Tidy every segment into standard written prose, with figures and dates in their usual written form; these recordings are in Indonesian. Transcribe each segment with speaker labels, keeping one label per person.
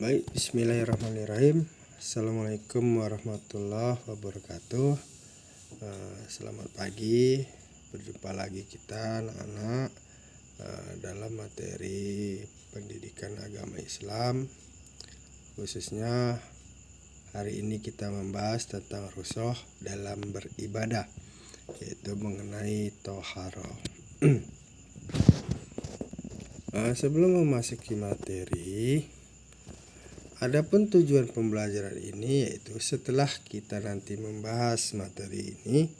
Speaker 1: Baik, bismillahirrahmanirrahim. Assalamualaikum warahmatullahi wabarakatuh. Selamat pagi, berjumpa lagi kita anak-anak dalam materi pendidikan agama Islam. Khususnya hari ini kita membahas tentang rusuh dalam beribadah, yaitu mengenai toharoh. Sebelum memasuki materi, adapun tujuan pembelajaran ini yaitu setelah kita nanti membahas materi ini,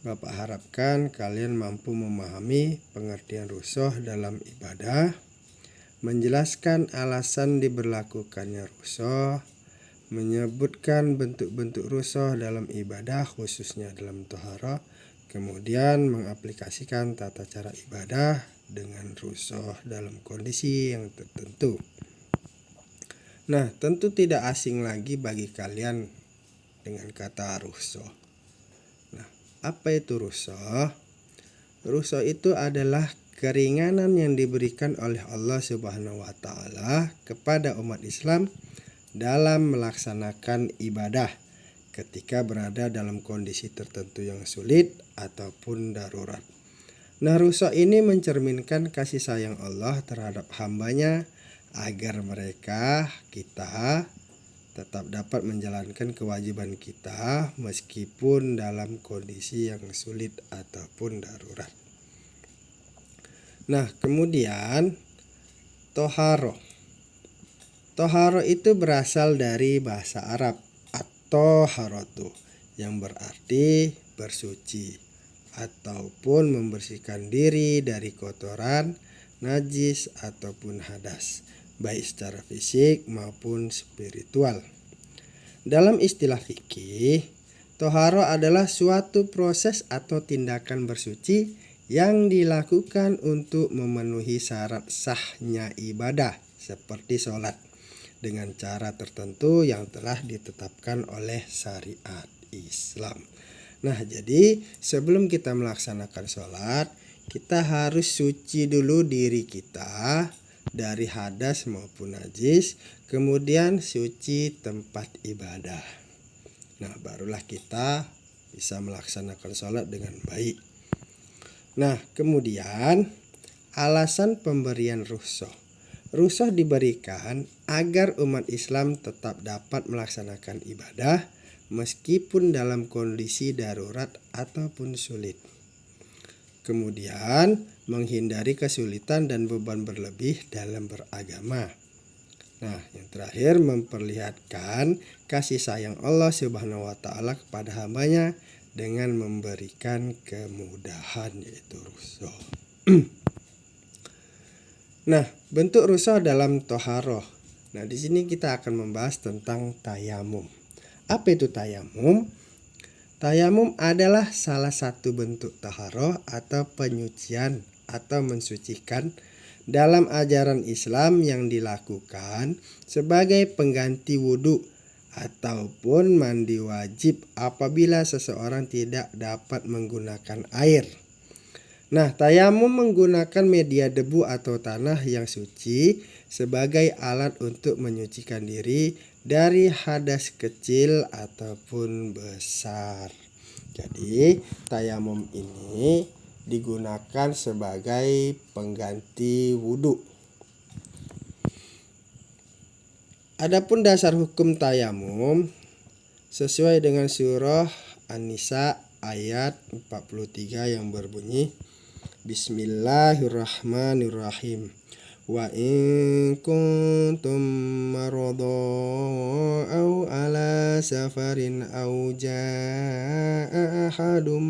Speaker 1: Bapak harapkan kalian mampu memahami pengertian rusuh dalam ibadah, menjelaskan alasan diberlakukannya rusuh, menyebutkan bentuk-bentuk rusuh dalam ibadah khususnya dalam toharoh, kemudian mengaplikasikan tata cara ibadah dengan rusuh dalam kondisi yang tertentu. Nah, tentu tidak asing lagi bagi kalian dengan kata rusuh. Nah, apa itu rusuh? Rusuh itu adalah keringanan yang diberikan oleh Allah Subhanahu wa taala kepada umat Islam dalam melaksanakan ibadah ketika berada dalam kondisi tertentu yang sulit ataupun darurat. Nah, rusuh ini mencerminkan kasih sayang Allah terhadap hambanya agar kita tetap dapat menjalankan kewajiban kita meskipun dalam kondisi yang sulit ataupun darurat. Nah, kemudian toharoh. Toharoh itu berasal dari bahasa Arab at-toharatu yang berarti bersuci ataupun membersihkan diri dari kotoran, najis ataupun hadas, baik secara fisik maupun spiritual. Dalam istilah fikih, toharoh adalah suatu proses atau tindakan bersuci yang dilakukan untuk memenuhi syarat sahnya ibadah seperti sholat dengan cara tertentu yang telah ditetapkan oleh syariat Islam. Nah, jadi sebelum kita melaksanakan sholat, kita harus suci dulu diri kita dari hadas maupun najis, kemudian suci tempat ibadah. Nah, barulah kita bisa melaksanakan sholat dengan baik. Nah, kemudian alasan pemberian rukhsah. Rukhsah diberikan agar umat Islam tetap dapat melaksanakan ibadah meskipun dalam kondisi darurat ataupun sulit. Kemudian menghindari kesulitan dan beban berlebih dalam beragama. Nah, yang terakhir memperlihatkan kasih sayang Allah Subhanahu wa taala kepada hambanya dengan memberikan kemudahan, yaitu rukhsah. Nah, bentuk rukhsah dalam toharoh. Nah, di sini kita akan membahas tentang tayamum. Apa itu tayamum? Tayamum adalah salah satu bentuk taharoh atau penyucian atau mensucikan dalam ajaran Islam yang dilakukan sebagai pengganti wudhu ataupun mandi wajib apabila seseorang tidak dapat menggunakan air. Nah, tayamum menggunakan media debu atau tanah yang suci sebagai alat untuk menyucikan diri dari hadas kecil ataupun besar. Jadi, tayamum ini digunakan sebagai pengganti wudhu. Adapun dasar hukum tayamum sesuai dengan surah An-Nisa ayat 43 yang berbunyi, Bismillahirrahmanirrahim. Wa in kuntum maradha aw ala safarin aw jaa ahadum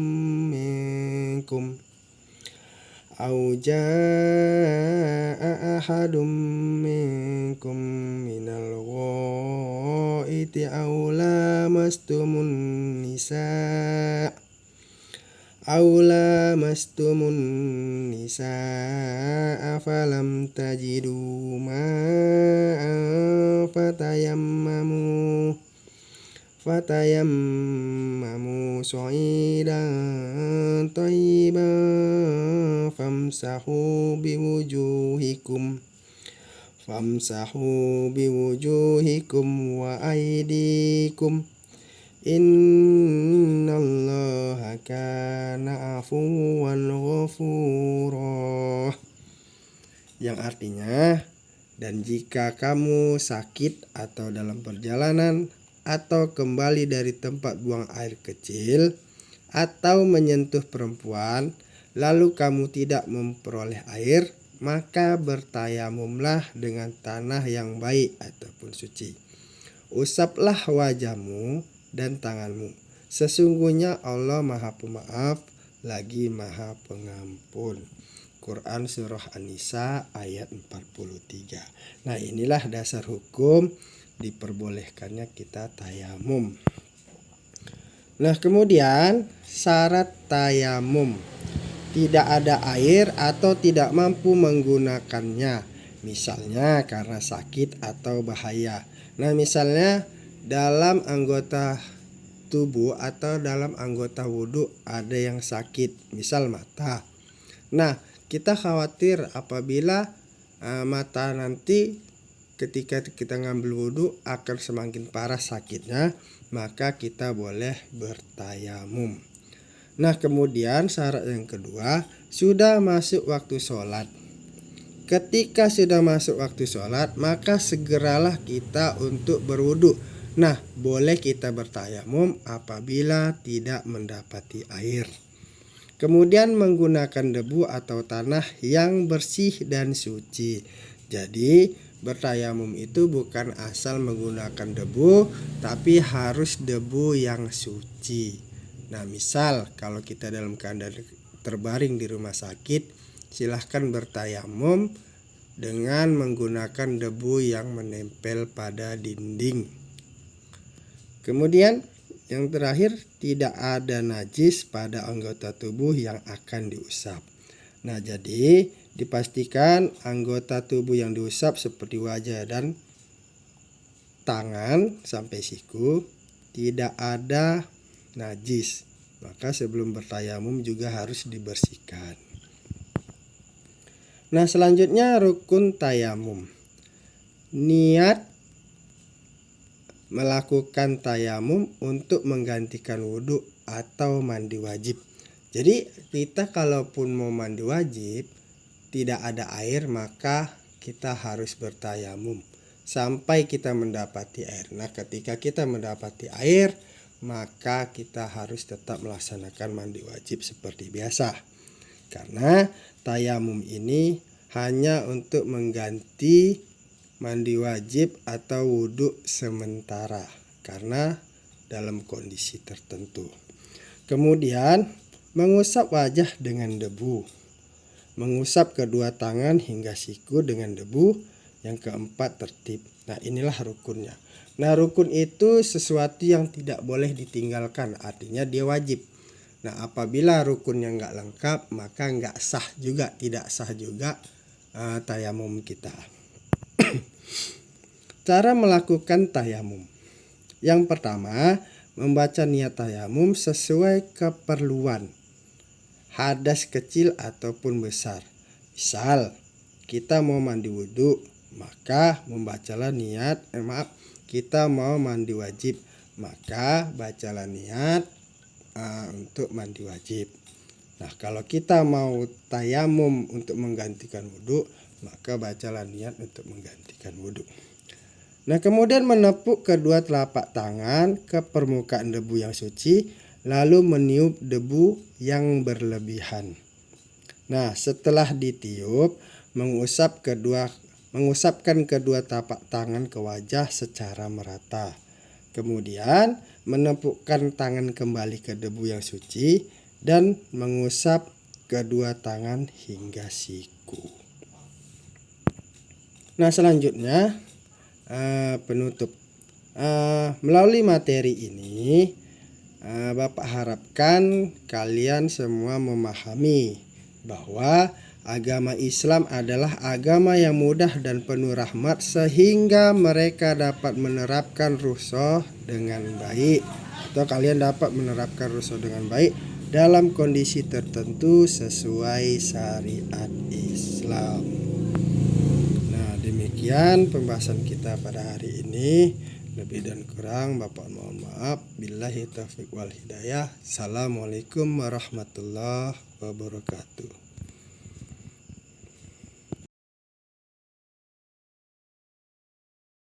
Speaker 1: minkum minal ghaiti aw lamastumun nisaa falam tajidu ma'an fatayammamu sa'idan thayyiban famsahu biwujuhikum famsahu biwujuhikum wa aydikum innallaha kana afuwan ghafura. Yang artinya, dan jika kamu sakit atau dalam perjalanan atau kembali dari tempat buang air kecil atau menyentuh perempuan lalu kamu tidak memperoleh air, maka bertayamumlah dengan tanah yang baik ataupun suci. Usaplah wajahmu dan tanganmu. Sesungguhnya Allah Maha Pemaaf lagi Maha Pengampun. Quran Surah An-Nisa ayat 43. Nah, inilah dasar hukum diperbolehkannya kita tayamum. Nah, kemudian syarat tayamum: tidak ada air atau tidak mampu menggunakannya, misalnya karena sakit atau bahaya. Nah, misalnya dalam anggota tubuh atau dalam anggota wudhu ada yang sakit, misal mata. Nah, kita khawatir apabila mata nanti ketika kita ngambil wudhu akan semakin parah sakitnya, maka kita boleh bertayamum. Nah, kemudian syarat yang kedua, sudah masuk waktu sholat. Ketika sudah masuk waktu sholat, maka segeralah kita untuk berwudhu. Nah, boleh kita bertayamum apabila tidak mendapati air. Kemudian menggunakan debu atau tanah yang bersih dan suci. Jadi bertayamum itu bukan asal menggunakan debu, tapi harus debu yang suci. Nah, misal kalau kita dalam keadaan terbaring di rumah sakit, silahkan bertayamum dengan menggunakan debu yang menempel pada dinding. Kemudian yang terakhir, tidak ada najis pada anggota tubuh yang akan diusap. Nah, jadi dipastikan anggota tubuh yang diusap seperti wajah dan tangan sampai siku tidak ada najis. Maka sebelum bertayamum juga harus dibersihkan. Nah, selanjutnya rukun tayamum. Niat melakukan tayamum untuk menggantikan wudhu atau mandi wajib. Jadi kita kalaupun mau mandi wajib tidak ada air, maka kita harus bertayamum sampai kita mendapati air. Nah, ketika kita mendapati air, maka kita harus tetap melaksanakan mandi wajib seperti biasa. Karena tayamum ini hanya untuk mengganti mandi wajib atau wudhu sementara karena dalam kondisi tertentu. Kemudian mengusap wajah dengan debu, mengusap kedua tangan hingga siku dengan debu. Yang keempat, tertib. Nah, inilah rukunnya. Nah, rukun itu sesuatu yang tidak boleh ditinggalkan, artinya dia wajib. Nah, apabila rukunnya nggak lengkap, maka nggak sah juga, tidak sah juga tayamum kita. Cara melakukan tayamum. Yang pertama, membaca niat tayamum sesuai keperluan, hadas kecil ataupun besar. Misal, kita mau mandi wudhu, maka membacalah niat, kita mau mandi wajib, maka bacalah niat untuk mandi wajib. Nah, kalau kita mau tayamum untuk menggantikan wudhu, maka bacalah niat untuk menggantikan wudhu. Nah, kemudian menepuk kedua telapak tangan ke permukaan debu yang suci, lalu meniup debu yang berlebihan. Nah, setelah ditiup, mengusapkan kedua tapak tangan ke wajah secara merata. Kemudian menepukkan tangan kembali ke debu yang suci dan mengusap kedua tangan hingga siku. Nah, selanjutnya penutup. Melalui materi ini Bapak harapkan kalian semua memahami bahwa agama Islam adalah agama yang mudah dan penuh rahmat, sehingga mereka dapat menerapkan rukhsah dengan baik, atau kalian dapat menerapkan rukhsah dengan baik dalam kondisi tertentu sesuai syariat Islam. Nah, demikian Sekian pembahasan kita pada hari ini. Lebih dan kurang Bapak mohon maaf. Billahi taufiq wal hidayah. Assalamualaikum warahmatullahi wabarakatuh.